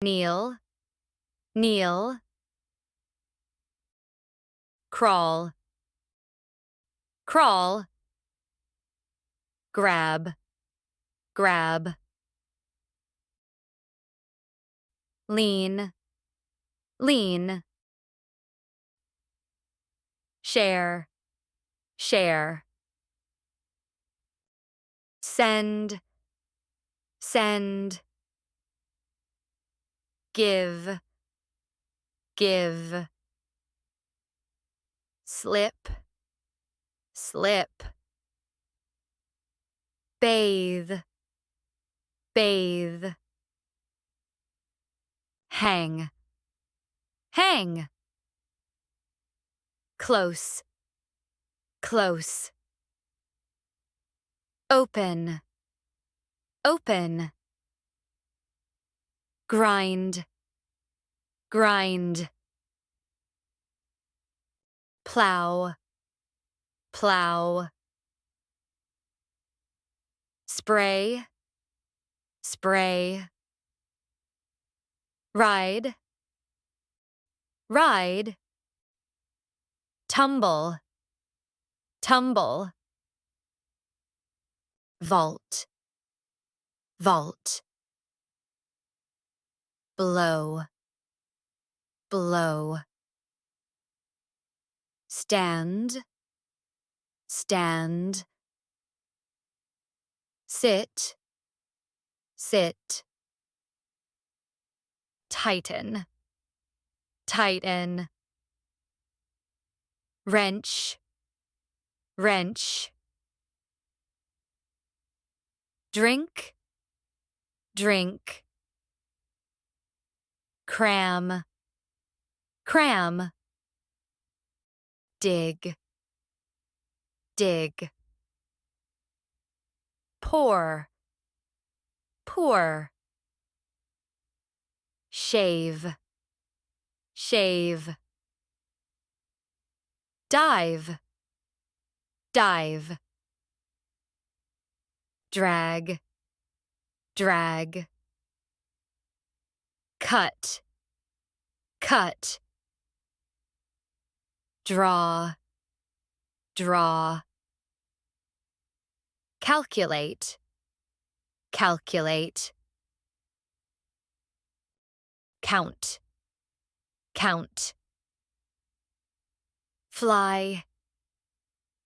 kneel, kneel. Crawl, crawl. Grab, grab. Lean, lean. Share, share. Send, send. Give, give. Slip, slip. Bathe, bathe. Hang, hang. Close, close. Open, open. Grind, grind. Plow, plow. Spray, spray. Ride, ride. Tumble, tumble. Vault, vault. Blow, blow. Stand, stand. Sit, sit. Tighten, tighten. Wrench, wrench. Drink, drink. Cram, cram. Dig, dig. Pour, pour. Shave, shave. Dive, dive. Drag, drag. Cut, cut. Draw, draw. Calculate, calculate. Count, count. Fly,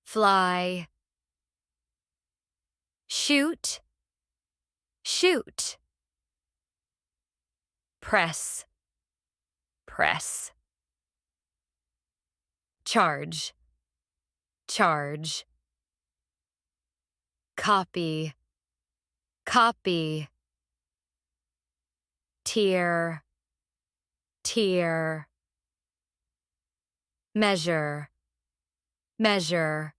fly. Shoot, shoot. Press, press. Charge, charge. Copy, copy. Tier, tier. Measure, measure.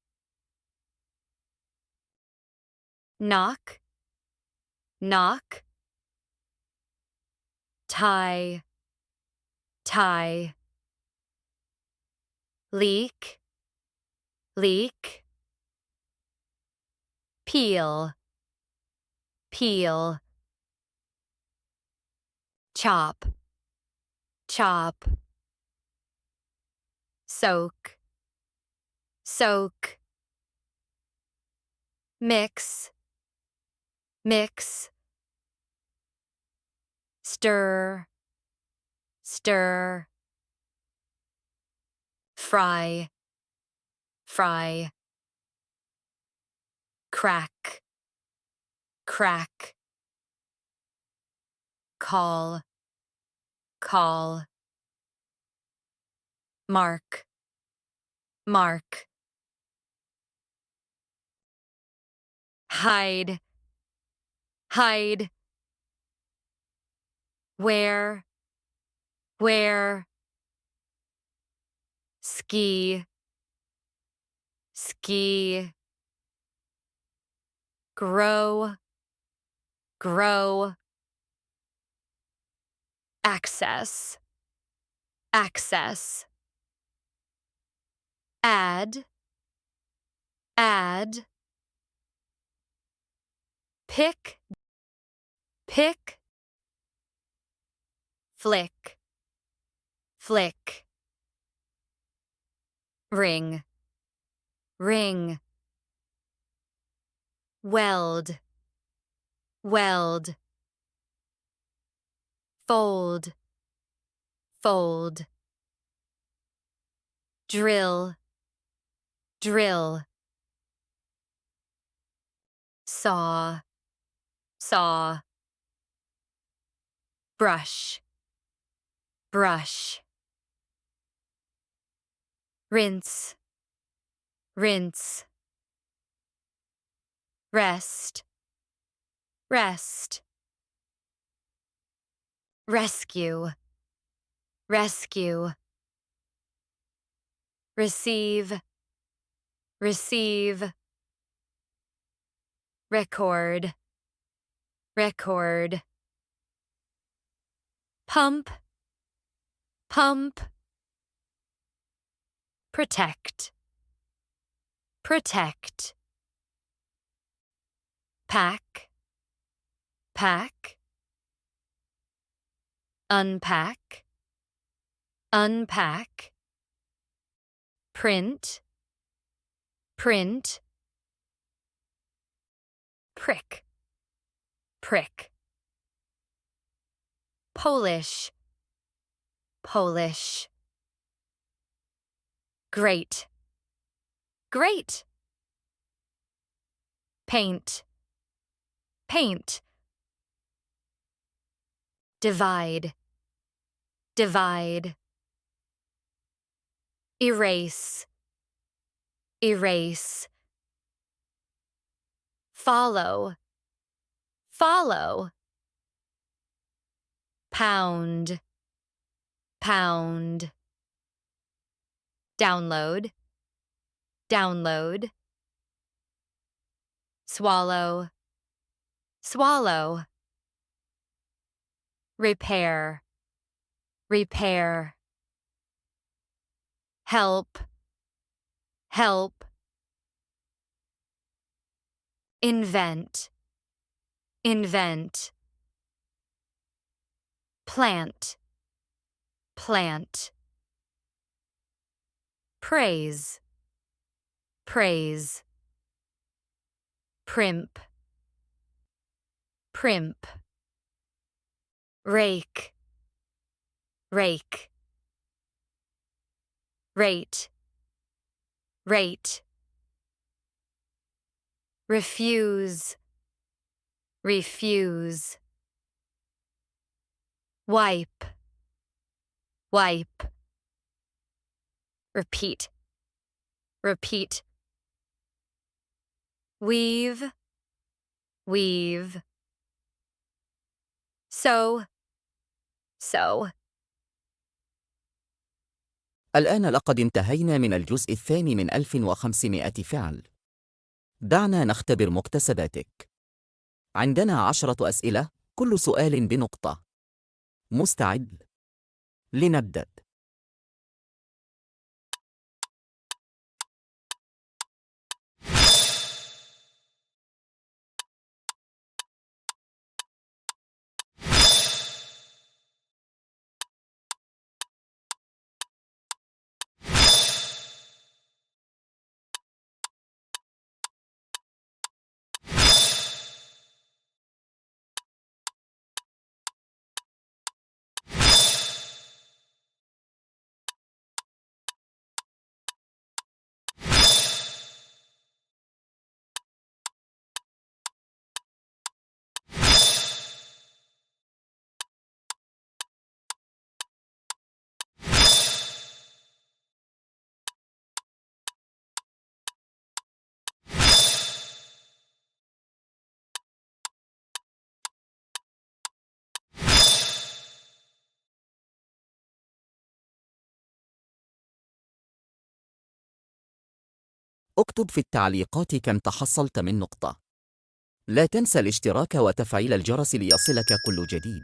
Knock, knock. Tie, tie. Leak, leak. Peel, peel. Chop, chop. Soak, soak. Mix, mix. Stir, stir. Fry, fry. Crack, crack. Call, call. Mark, mark. Hide, hide. Wear, wear. Ski, ski. Grow, grow. Access, access. Add, add. Pick, pick. flick, flick. Ring, ring. Weld, weld. Fold, fold. Drill, drill. Saw, saw. Brush, brush. Rinse, rinse. Rest, rest. Rescue, rescue. Receive, receive. Record, record. Pump, pump. Protect, protect. Pack, pack. Unpack, unpack. Print, print. Prick, prick. Polish, Polish. Great, great. Paint, paint. Divide, divide. Erase, erase. Follow, follow. Pound, pound. Download, download. Swallow, swallow. Repair, repair. Help, help. Invent, invent. Plant, plant. Praise, praise. Primp, primp. Rake, rake. Rate, rate. Refuse, refuse. Wipe, wipe. Repeat, repeat. Weave, weave. Sew, sew. الآن لقد انتهينا من الجزء الثاني من 1500 فعل. دعنا نختبر مكتسباتك. عندنا 10 أسئلة، كل سؤال بنقطة. مستعد؟ لنبدأ. اكتب في التعليقات كم تحصلت من نقطة. لا تنسى الاشتراك وتفعيل الجرس ليصلك كل جديد.